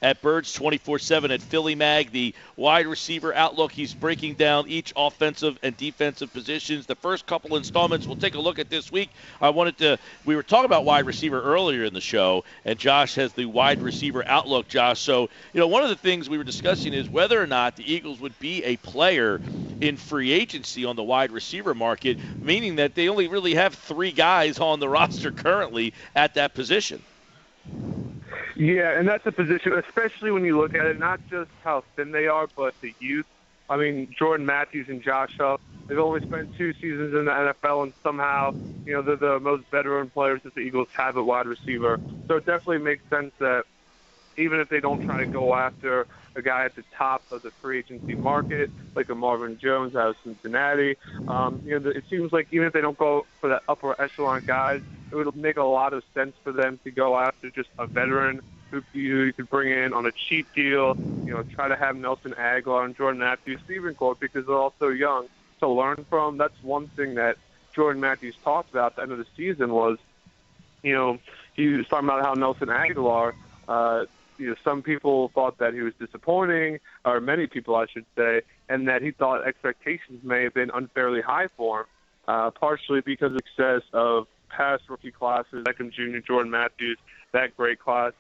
at Birds 24/7 at Philly Mag, the wide receiver outlook. He's breaking down each offensive and defensive positions. The first couple installments we'll take a look at this week. We were talking about wide receiver earlier in the show, and Josh has the wide receiver outlook, Josh. So, one of the things we were discussing is whether or not the Eagles would be a player in free agency on the wide receiver market, meaning that they only really have 3 guys on the roster currently at that position. Yeah, and that's a position, especially when you look at it, not just how thin they are, but the youth. I mean, Jordan Matthews and Josh Huff, they've only spent 2 seasons in the NFL, and somehow, they're the most veteran players that the Eagles have at wide receiver. So it definitely makes sense that even if they don't try to go after a guy at the top of the free agency market, like a Marvin Jones out of Cincinnati, it seems like even if they don't go for that upper echelon guys, it would make a lot of sense for them to go after just a veteran who you could bring in on a cheap deal, try to have Nelson Aguilar and Jordan Matthews, Stephen Court, because they're all so young to learn from. That's one thing that Jordan Matthews talked about at the end of the season was, he was talking about how Nelson Aguilar, some people thought that he was disappointing, or many people, I should say, and that he thought expectations may have been unfairly high for him, partially because of success of past rookie classes, Beckham Jr., Jordan Matthews, that great class.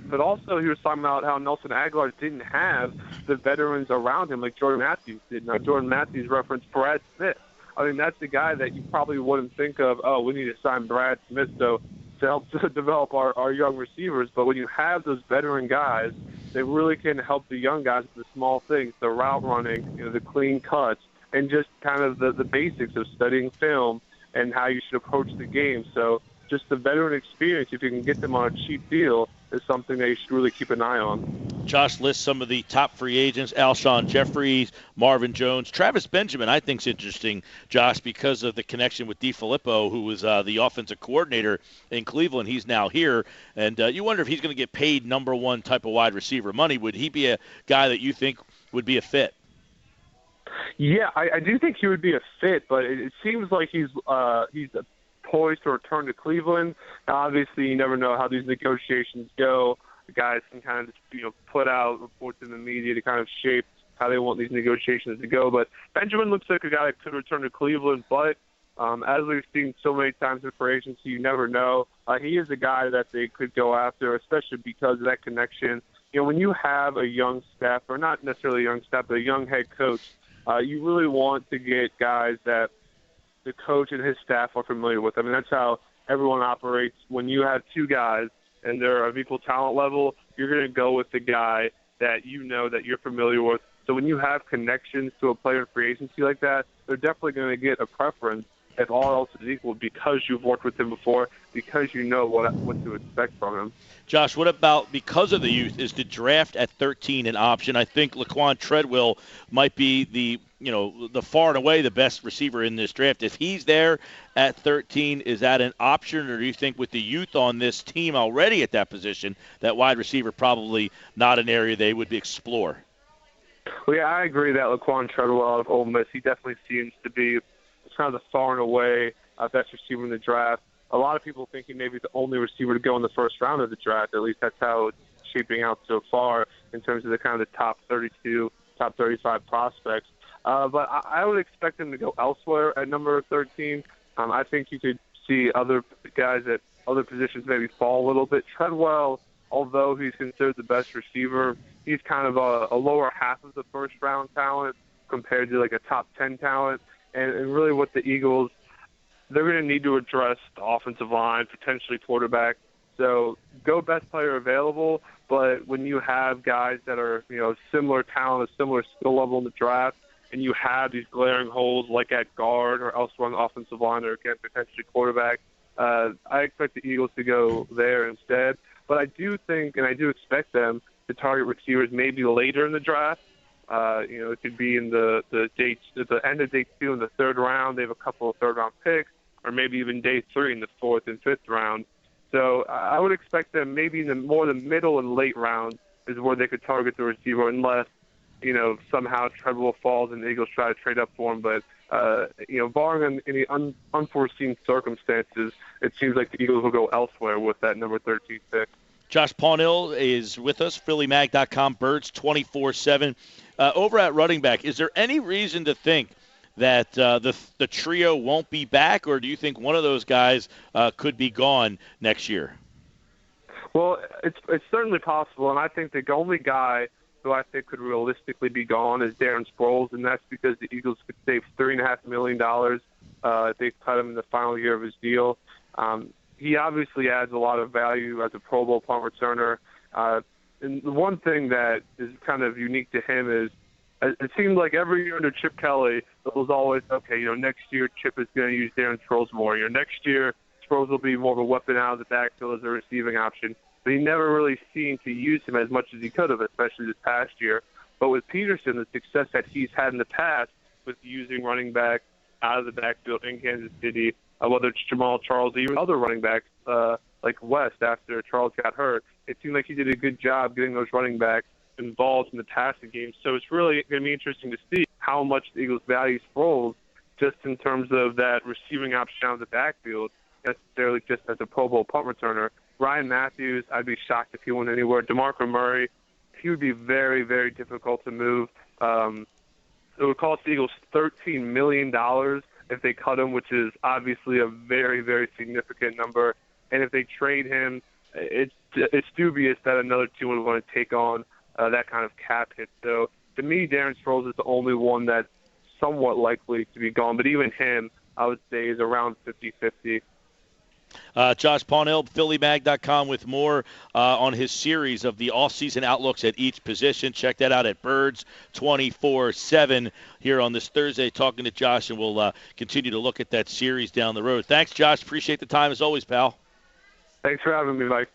But also he was talking about how Nelson Aguilar didn't have the veterans around him like Jordan Matthews did. Now, Jordan Matthews referenced Brad Smith. I mean, that's the guy that you probably wouldn't think of, we need to sign Brad Smith to help to develop our young receivers. But when you have those veteran guys, they really can help the young guys with the small things, the route running, the clean cuts, and just kind of the basics of studying film and how you should approach the game. So just the veteran experience, if you can get them on a cheap deal, is something that you should really keep an eye on. Josh lists some of the top free agents: Alshon Jeffries, Marvin Jones. Travis Benjamin, I think, is interesting, Josh, because of the connection with DeFilippo, who was the offensive coordinator in Cleveland. He's now here, and you wonder if he's going to get paid number one type of wide receiver money. Would he be a guy that you think would be a fit? Yeah, I do think he would be a fit, but it seems like he's poised to return to Cleveland. Now, obviously, you never know how these negotiations go. The guys can kind of just, put out reports in the media to kind of shape how they want these negotiations to go. But Benjamin looks like a guy that could return to Cleveland, but as we've seen so many times in free agency, you never know. He is a guy that they could go after, especially because of that connection. When you have a young staff, or not necessarily a young staff, but a young head coach, you really want to get guys that the coach and his staff are familiar with. I mean, that's how everyone operates. When you have 2 guys and they're of equal talent level, you're going to go with the guy that that you're familiar with. So when you have connections to a player in free agency like that, they're definitely going to get a preference if all else is equal because you've worked with him before, because you know what to expect from him. Josh, what about, because of the youth, is the draft at 13 an option? I think Laquon Treadwell might be the far and away the best receiver in this draft. If he's there at 13, is that an option, or do you think with the youth on this team already at that position, that wide receiver probably not an area they would explore? Well, yeah, I agree that Laquon Treadwell out of Ole Miss, he definitely seems to be kind of the far and away best receiver in the draft. A lot of people think he may be the only receiver to go in the first round of the draft. At least that's how it's shaping out so far in terms of the kind of the top 32, top 35 prospects. But I would expect him to go elsewhere at number 13. I think you could see other guys at other positions maybe fall a little bit. Treadwell, although he's considered the best receiver, he's kind of a lower half of the first-round talent compared to like a top 10 talent. And really what the Eagles, they're going to need to address the offensive line, potentially quarterback. So go best player available, but when you have guys that are, similar talent, a similar skill level in the draft, and you have these glaring holes like at guard or elsewhere on the offensive line or again potentially quarterback, I expect the Eagles to go there instead. But I do think, and I do expect them to target receivers maybe later in the draft. It could be in the end of day 2 in the 3rd round. They have a couple of 3rd-round picks, or maybe even day 3 in the 4th and 5th round. So I would expect them maybe in the middle and late rounds is where they could target the receiver, unless somehow Treadwell falls and the Eagles try to trade up for him. But barring any unforeseen circumstances, it seems like the Eagles will go elsewhere with that number 13 pick. Josh Paunil is with us, PhillyMag.com, Birds 24/7. Over at running back, is there any reason to think that the trio won't be back, or do you think one of those guys could be gone next year? Well, it's certainly possible, and I think the only guy who I think could realistically be gone is Darren Sproles, and that's because the Eagles could save $3.5 million if they cut him in the final year of his deal. He obviously adds a lot of value as a Pro Bowl punt returner. And the one thing that is kind of unique to him is it seemed like every year under Chip Kelly, it was always, okay, next year Chip is going to use Darren Sproles more. Next year Sproles will be more of a weapon out of the backfield as a receiving option. But he never really seemed to use him as much as he could have, especially this past year. But with Peterson, the success that he's had in the past with using running back out of the backfield in Kansas City, whether it's Jamal Charles, even other running backs like West after Charles got hurt, it seemed like he did a good job getting those running backs involved in the passing game. So it's really going to be interesting to see how much the Eagles value Sproles just in terms of that receiving option out of the backfield, necessarily just as a Pro Bowl punt returner. Ryan Matthews, I'd be shocked if he went anywhere. DeMarco Murray, he would be very, very difficult to move. It would cost the Eagles $13 million if they cut him, which is obviously a very, very significant number. And if they trade him, it's dubious that another team would want to take on that kind of cap hit. So to me, Darren Sproles is the only one that's somewhat likely to be gone. But even him, I would say, is around 50-50. Josh Paunil, PhillyMag.com, with more on his series of the off-season outlooks at each position. Check that out at Birds 24/7 here on this Thursday, talking to Josh, and we'll continue to look at that series down the road. Thanks, Josh. Appreciate the time as always, pal. Thanks for having me, Mike.